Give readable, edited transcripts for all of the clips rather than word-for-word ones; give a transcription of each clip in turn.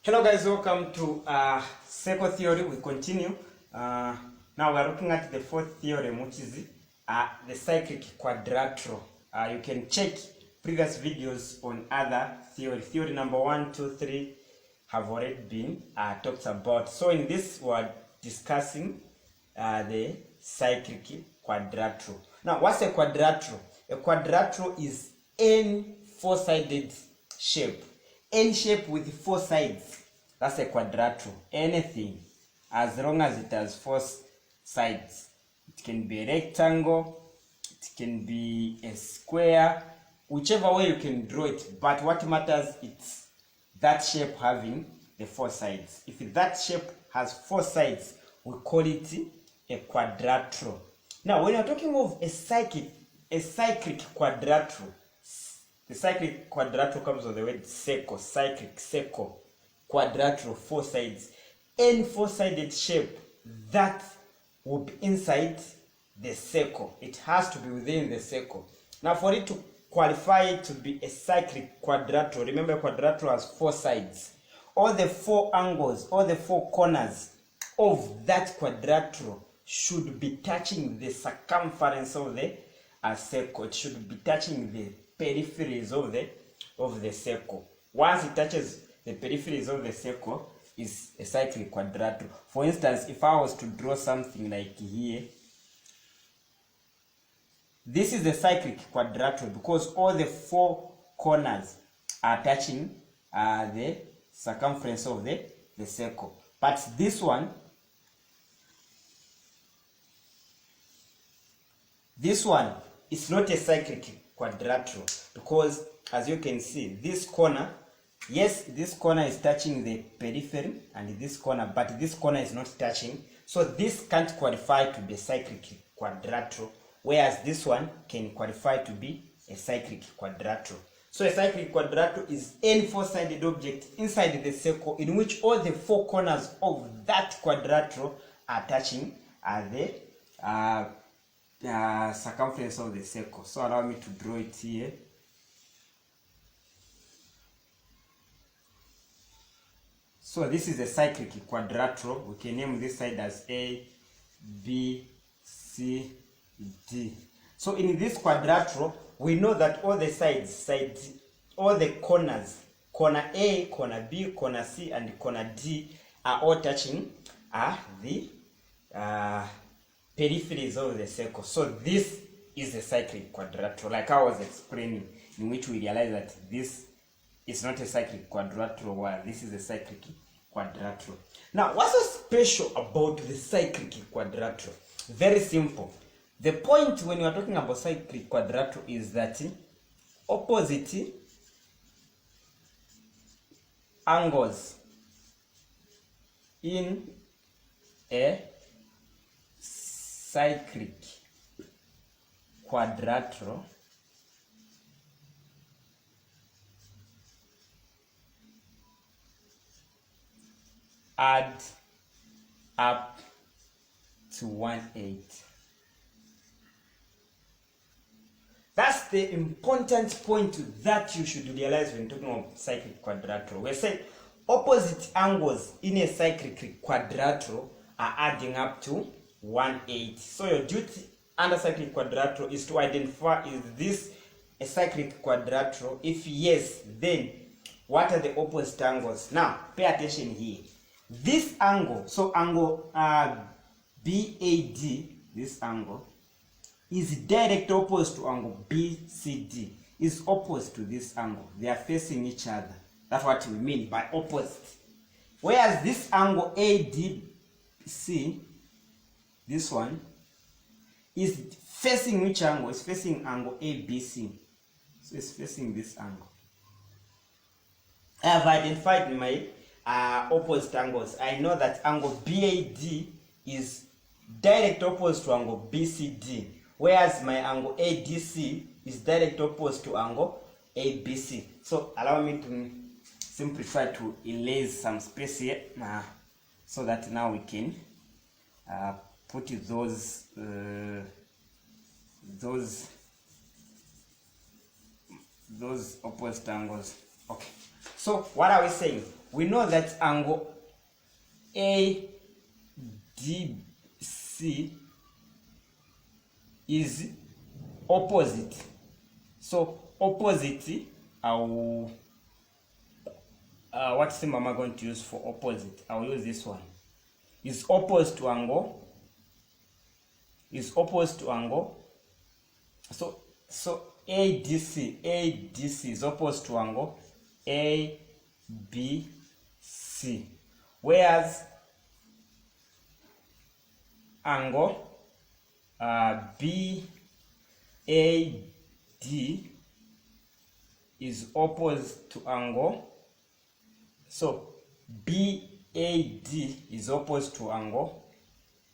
Hello guys, welcome to circle theory. We continue. Now we're looking at the fourth theorem, which is the cyclic quadrilateral. You can check previous videos on other theory. Theory number 1, 2, 3 have already been talked about. So in this we're discussing the cyclic quadrilateral. Now what's a quadrilateral? A quadrilateral is any four-sided shape. Any shape with four sides, that's a quadrilateral. Anything, as long as it has four sides. It can be a rectangle, it can be a square, whichever way you can draw it. But what matters is that shape having the four sides. If that shape has four sides, we call it a quadrilateral. Now, when you're talking of a cyclic quadrilateral, the cyclic quadrilateral comes from the word circle, cyclic, circle, quadrilateral, four sides. Any four-sided shape that will be inside the circle. It has to be within the circle. Now, for it to qualify it to be a cyclic quadrilateral, remember quadrilateral has four sides. All the four angles, all the four corners of that quadrilateral should be touching the circumference of the circle. It should be touching the peripheries of the circle. Once it touches the peripheries of the circle, is a cyclic quadrilateral. For instance, if I was to draw something like here, this is the cyclic quadrilateral because all the four corners are touching the circumference of the circle. But this one is not a cyclic quadrilateral because, as you can see, this corner, yes, this corner is touching the periphery and this corner, but this corner is not touching, so this can't qualify to be a cyclic quadrilateral, whereas this one can qualify to be a cyclic quadrilateral. So a cyclic quadrilateral is any four-sided object inside the circle in which all the four corners of that quadrilateral are touching the circumference of the circle. So allow me to draw it here. So this is a cyclic quadrilateral. We can name this side as A, B, C, D. So in this quadrilateral, we know that all the sides, all the corners, corner A, corner B, corner C, and corner D are all touching the peripheries of the circle. So this is a cyclic quadrilateral, like I was explaining, in which we realize that this is not a cyclic quadrilateral, while this is a cyclic quadrilateral. Now, what's so special about the cyclic quadrilateral? Very simple. The point when you are talking about cyclic quadrilateral is that opposite angles in a cyclic quadrilateral add up to 1/8. That's the important point that you should realize when talking about cyclic quadrilateral. We say opposite angles in a cyclic quadrilateral are adding up to 1/8. So your duty under cyclic quadrilateral is to identify, is this a cyclic quadrilateral? If yes, then what are the opposite angles? Now pay attention here. This angle, so angle BAD, this angle is direct opposite to angle BCD, is opposite to this angle. They are facing each other. That's what we mean by opposite. Whereas this angle ADC, this one, is facing which angle? It's facing angle ABC. So it's facing this angle. I have identified my opposite angles. I know that angle BAD is direct opposite to angle BCD, whereas my angle ADC is direct opposite to angle ABC. So allow me to simplify, to erase some space here, so that now we can put those opposite angles. Okay. So what are we saying? we know that angle ADC is opposite. So opposite, what symbol am I going to use for opposite? I'll use this one. Is opposed to angle. Is opposed to angle. So ADC is opposed to angle ABC, whereas angle BAD is opposed to angle. So BAD is opposed to angle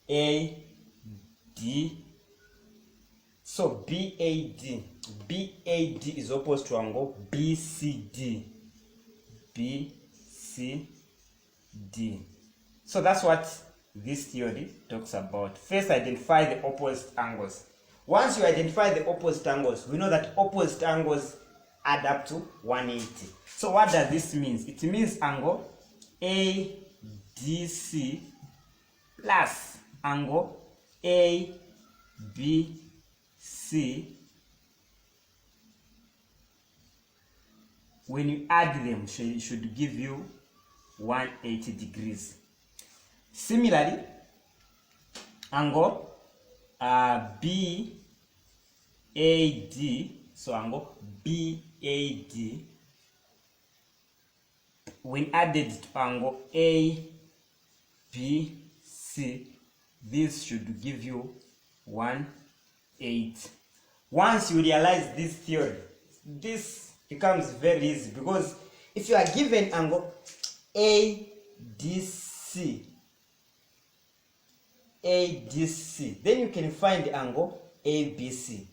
AD. So BAD is opposed to angle BCD. So that's what this theory talks about. First, identify the opposite angles. Once you identify the opposite angles, we know that opposite angles add up to 180. So what does this mean? It means angle ADC plus angle ABC, when you add them, it should give you 180 degrees. Similarly, angle BAD, so angle BAD, when added to angle ABC, this should give you 180. Once you realize this theory, this becomes very easy, because if you are given angle ADC, then you can find angle ABC.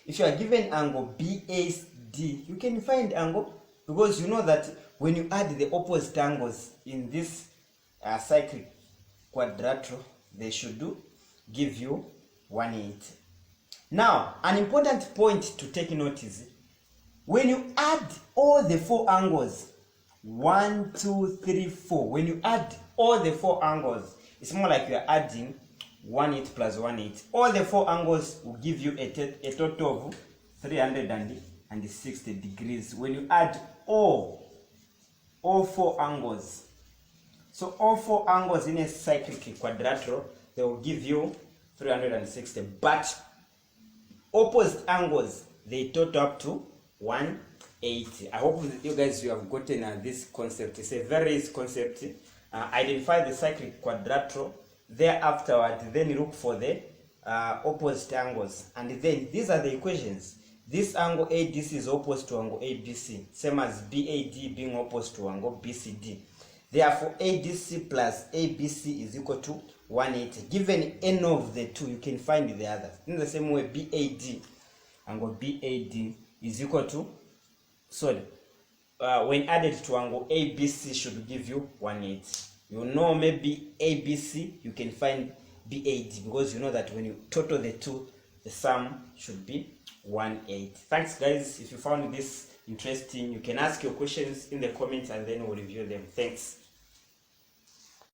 If you are given angle BAD, you can find angle, because you know that when you add the opposite angles in this cyclic quadrilateral, they should give you 180. Now, an important point to take note is when you add all the four angles, 1, 2, 3, 4, when you add all the four angles, it's more like you are adding 180 plus 180. All the four angles will give you a total of 360 degrees when you add all four angles. So all four angles in a cyclic quadrilateral, they will give you 360. But opposite angles, they total up to 180. I hope you guys have gotten this concept. It's a very easy concept. Identify the cyclic quadrilateral. Thereafter, then look for the opposite angles. And then these are the equations. This angle ADC is opposed to angle ABC, same as BAD being opposed to angle BCD. Therefore, ADC plus ABC is equal to 180. Given any of the two, you can find the other. In the same way, angle BAD is equal to, when added to angle ABC should give you 180. You know, maybe ABC, you can find BAD, because you know that when you total the two, the sum should be 180. Thanks guys. If you found this interesting, you can ask your questions in the comments and then we'll review them. Thanks.